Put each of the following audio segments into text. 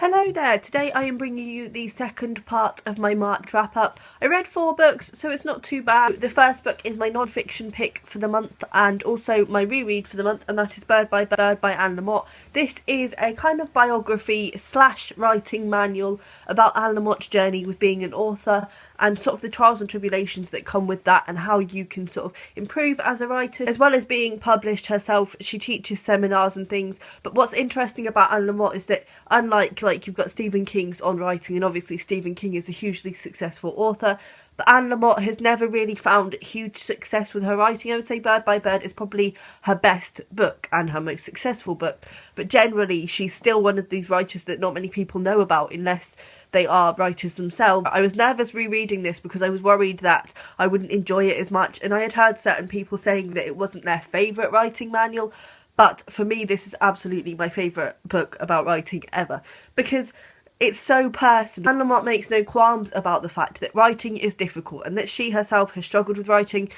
Hello there, today I am bringing you the second part of my March wrap up. I read 4 books, so it's not too bad. The first book is my non-fiction pick for the month and also my reread for the month, and that is Bird by Bird by Anne Lamott. This is a kind of biography slash writing manual about Anne Lamott's journey with being an author and sort of the trials and tribulations that come with that and how you can sort of improve as a writer. As well as being published herself, she teaches seminars and things. But what's interesting about Anne Lamott is that unlike you've got Stephen King's on writing, and obviously Stephen King is a hugely successful author, but Anne Lamott has never really found huge success with her writing. I would say Bird by Bird is probably her best book and her most successful book, but generally she's still one of these writers that not many people know about unless they are writers themselves. I was nervous rereading this because I was worried that I wouldn't enjoy it as much, and I had heard certain people saying that it wasn't their favourite writing manual, but for me this is absolutely my favourite book about writing ever, because it's so personal. Anne Lamott makes no qualms about the fact that writing is difficult and that she herself has struggled with writing,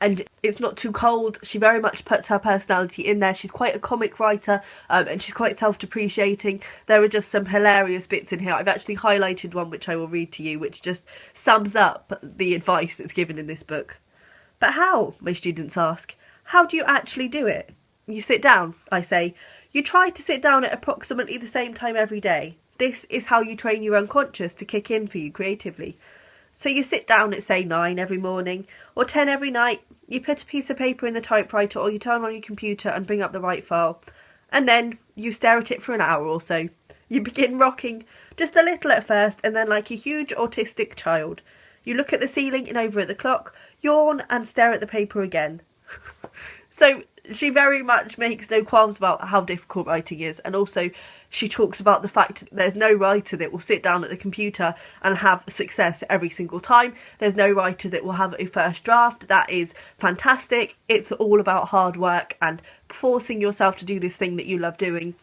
and it's not too cold. She very much puts her personality in there. She's quite a comic writer, and she's quite self-depreciating. There are just some hilarious bits in here. I've actually highlighted one which I will read to you, which just sums up the advice that's given in this book. But how, my students ask, how do you actually do it? You sit down, I say. You try to sit down at approximately the same time every day. This is how you train your unconscious to kick in for you creatively. So you sit down at say 9 every morning or 10 every night, you put a piece of paper in the typewriter or you turn on your computer and bring up the right file, and then you stare at it for an hour or so. You begin rocking, just a little at first, and then like a huge autistic child. You look at the ceiling and over at the clock, yawn and stare at the paper again. So she very much makes no qualms about how difficult writing is, and also she talks about the fact that there's no writer that will sit down at the computer and have success every single time. There's no writer that will have a first draft that is fantastic. It's all about hard work and forcing yourself to do this thing that you love doing.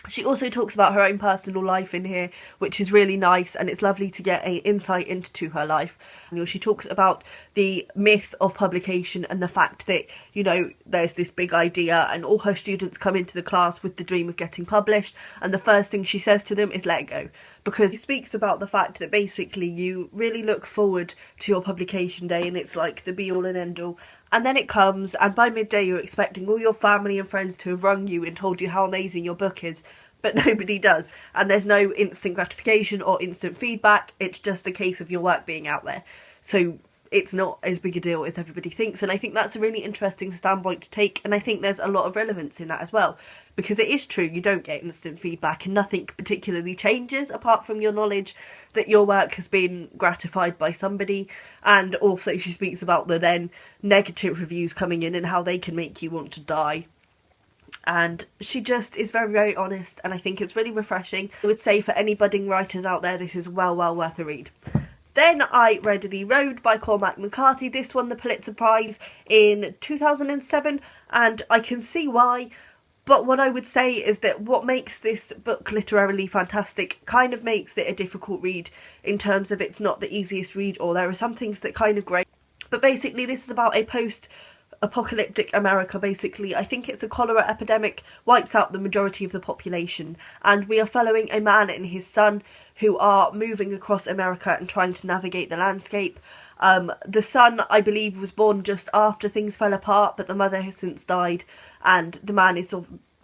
She also talks about her own personal life in here, which is really nice, and it's lovely to get an insight into her life. She talks about the myth of publication and the fact that, you know, there's this big idea and all her students come into the class with the dream of getting published, and the first thing she says to them is let go. Because she speaks about the fact that basically you really look forward to your publication day and it's like the be all and end all. And then it comes, and by midday you're expecting all your family and friends to have rung you and told you how amazing your book is, but nobody does. And there's no instant gratification or instant feedback. It's just a case of your work being out there. So it's not as big a deal as everybody thinks, and I think that's a really interesting standpoint to take, and I think there's a lot of relevance in that as well, because it is true, you don't get instant feedback and nothing particularly changes apart from your knowledge that your work has been gratified by somebody. And also she speaks about the then negative reviews coming in and how they can make you want to die. And she just is very, very honest, and I think it's really refreshing. I would say for any budding writers out there, this is well worth a read. Then I read The Road by Cormac McCarthy. This won the Pulitzer Prize in 2007, and I can see why. But what I would say is that what makes this book literarily fantastic kind of makes it a difficult read in terms of it's not the easiest read, or there are some things that kind of grate. But basically this is about a post-apocalyptic America, basically. I think it's a cholera epidemic wipes out the majority of the population, and we are following a man and his son who are moving across America and trying to navigate the landscape. The son, I believe, was born just after things fell apart, but the mother has since died, and the man is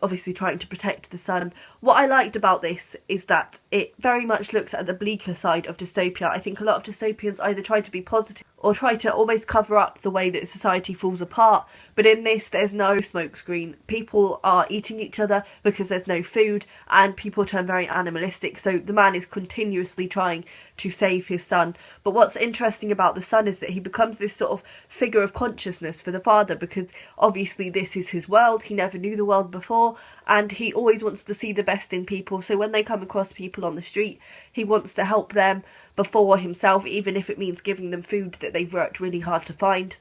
obviously trying to protect the son. What I liked about this is that it very much looks at the bleaker side of dystopia. I think a lot of dystopians either try to be positive or try to almost cover up the way that society falls apart, but in this there's no smokescreen. People are eating each other because there's no food, and people turn very animalistic, so the man is continuously trying to save his son. But what's interesting about the son is that he becomes this sort of figure of consciousness for the father, because obviously this is his world, he never knew the world before, and he always wants to see the best in people. So when they come across people on the street, he wants to help them before himself, even if it means giving them food that they've worked really hard to find.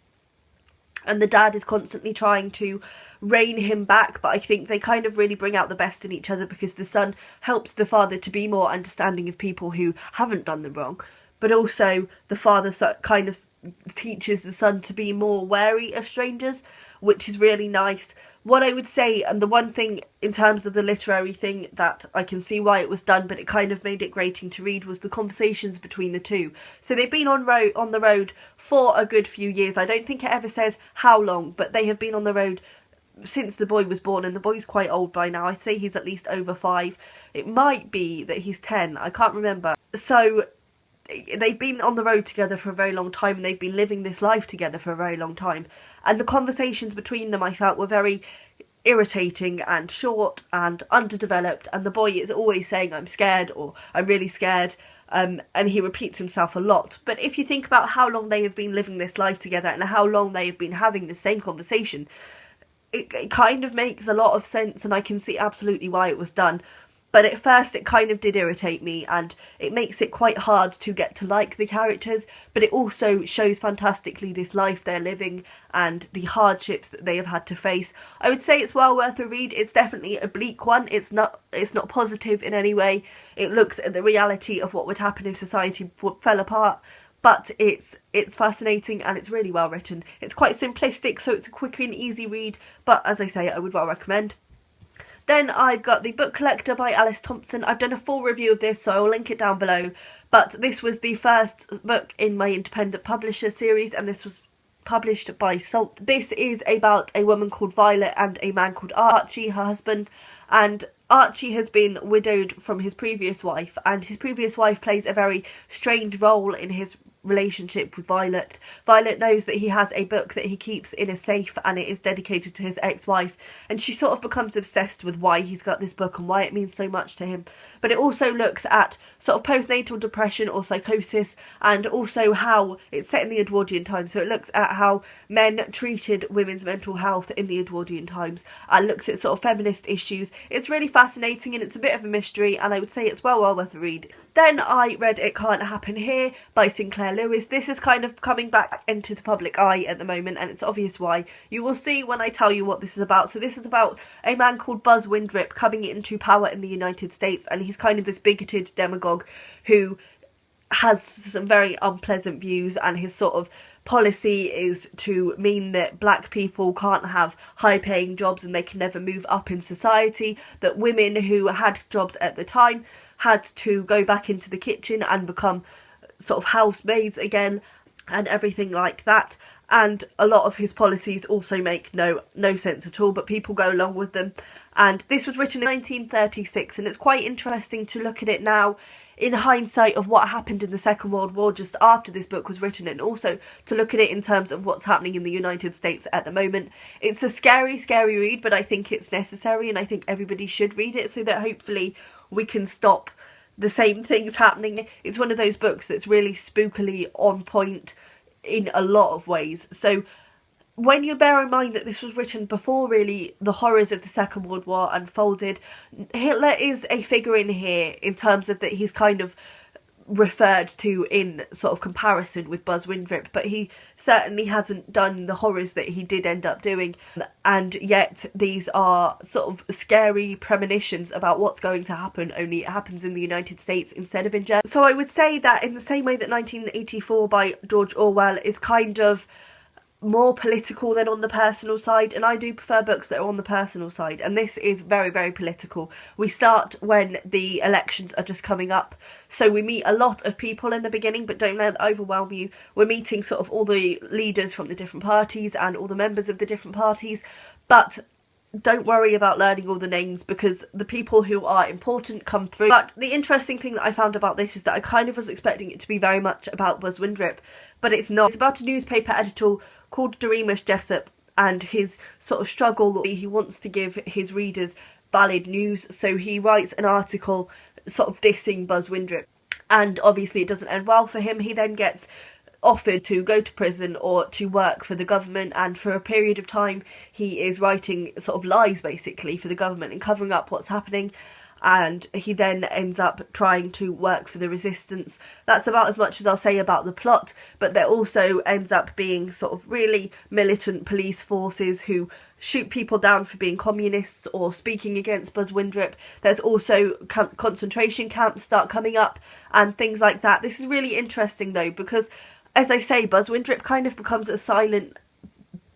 And the dad is constantly trying to rein him back, but I think they kind of really bring out the best in each other, because the son helps the father to be more understanding of people who haven't done them wrong, but also the father kind of teaches the son to be more wary of strangers, which is really nice. what I would say, and the one thing in terms of the literary thing that I can see why it was done, but it kind of made it grating to read, was the conversations between the two. So they've been on the road for a good few years. I don't think it ever says how long, but they have been on the road since the boy was born, and the boy's quite old by now. I'd say he's at least over 5. It might be that he's 10, I can't remember. So they've been on the road together for a very long time, and they've been living this life together for a very long time. And the conversations between them, I felt, were very irritating and short and underdeveloped, and the boy is always saying, I'm scared, or I'm really scared, and he repeats himself a lot. But if you think about how long they have been living this life together and how long they have been having the same conversation, it kind of makes a lot of sense, and I can see absolutely why it was done. But at first it kind of did irritate me, and it makes it quite hard to get to like the characters, but it also shows fantastically this life they're living and the hardships that they have had to face. I would say it's well worth a read. It's definitely a bleak one. It's not positive in any way. It looks at the reality of what would happen if society fell apart, but it's fascinating and it's really well written. It's quite simplistic, so it's a quick and easy read, but as I say, I would well recommend. Then I've got The Book Collector by Alice Thompson. I've done a full review of this, so I will link it down below. But this was the first book in my independent publisher series, and this was published by Salt. This is about a woman called Violet and a man called Archie, her husband. And Archie has been widowed from his previous wife, and his previous wife plays a very strange role in his relationship with Violet. Violet knows that he has a book that he keeps in a safe, and it is dedicated to his ex-wife, and she sort of becomes obsessed with why he's got this book and why it means so much to him. But it also looks at sort of postnatal depression or psychosis, and also how it's set in the Edwardian times, so it looks at how men treated women's mental health in the Edwardian times, and looks at sort of feminist issues. It's really fascinating, and it's a bit of a mystery, and I would say it's well worth a read. Then I read It Can't Happen Here by Sinclair Lewis. This is kind of coming back into the public eye at the moment, and it's obvious why. You will see when I tell you what this is about. So this is about a man called Buzz Windrip coming into power in the United States, and he's kind of this bigoted demagogue who has some very unpleasant views, and his sort of policy is to mean that black people can't have high paying jobs and they can never move up in society, that women who had jobs at the time had to go back into the kitchen and become sort of housemaids again, and everything like that. And a lot of his policies also make no sense at all, but people go along with them. And this was written in 1936, and it's quite interesting to look at it now in hindsight of what happened in the Second World War just after this book was written, and also to look at it in terms of what's happening in the United States at the moment. It's a scary read, but I think it's necessary, and I think everybody should read it so that hopefully we can stop the same things happening. It's one of those books that's really spookily on point in a lot of ways. So when you bear in mind that this was written before really the horrors of the Second World War unfolded, Hitler is a figure in here in terms of that he's kind of referred to in sort of comparison with Buzz Windrip, but he certainly hasn't done the horrors that he did end up doing, and yet these are sort of scary premonitions about what's going to happen, only it happens in the United States instead of in Germany. So I would say that in the same way that 1984 by George Orwell is kind of more political than on the personal side, and I do prefer books that are on the personal side, and this is very political. We start when the elections are just coming up, so we meet a lot of people in the beginning, but don't let that overwhelm you. We're meeting sort of all the leaders from the different parties and all the members of the different parties, but don't worry about learning all the names because the people who are important come through. But the interesting thing that I found about this is that I kind of was expecting it to be very much about Buzz Windrip, but it's not. It's about a newspaper editor called Doremus Jessup and his sort of struggle. He wants to give his readers valid news, so he writes an article sort of dissing Buzz Windrip, and obviously it doesn't end well for him. He then gets offered to go to prison or to work for the government, and for a period of time he is writing sort of lies basically for the government and covering up what's happening, and he then ends up trying to work for the resistance. That's about as much as I'll say about the plot, but there also ends up being sort of really militant police forces who shoot people down for being communists or speaking against Buzz Windrip. There's also concentration camps start coming up and things like that. This is really interesting though, because as I say, Buzz Windrip kind of becomes a silent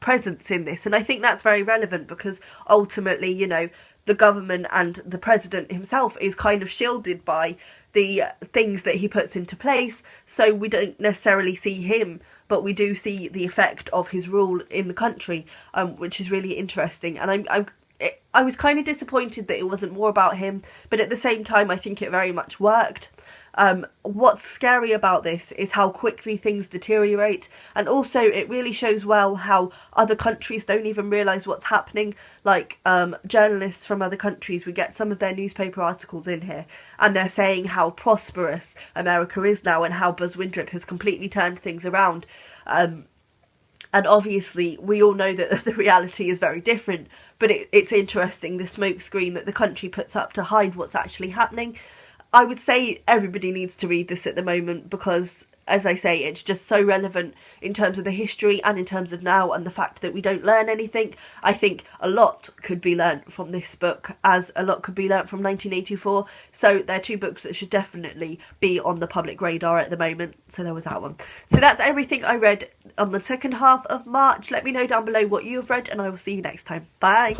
presence in this. And I think that's very relevant because ultimately, you know, the government and the president himself is kind of shielded by the things that he puts into place, so we don't necessarily see him, but we do see the effect of his rule in the country, which is really interesting. And I was kind of disappointed that it wasn't more about him, but at the same time I think it very much worked. What's scary about this is how quickly things deteriorate, and also it really shows well how other countries don't even realise what's happening. Like journalists from other countries, we get some of their newspaper articles in here and they're saying how prosperous America is now and how Buzz Windrip has completely turned things around. And obviously we all know that the reality is very different, but it's interesting, the smokescreen that the country puts up to hide what's actually happening. I would say everybody needs to read this at the moment because, as I say, it's just so relevant in terms of the history and in terms of now and the fact that we don't learn anything. I think a lot could be learnt from this book, as a lot could be learnt from 1984. So they're two books that should definitely be on the public radar at the moment. So there was that one. So that's everything I read on the second half of March. Let me know down below what you've read and I will see you next time. Bye!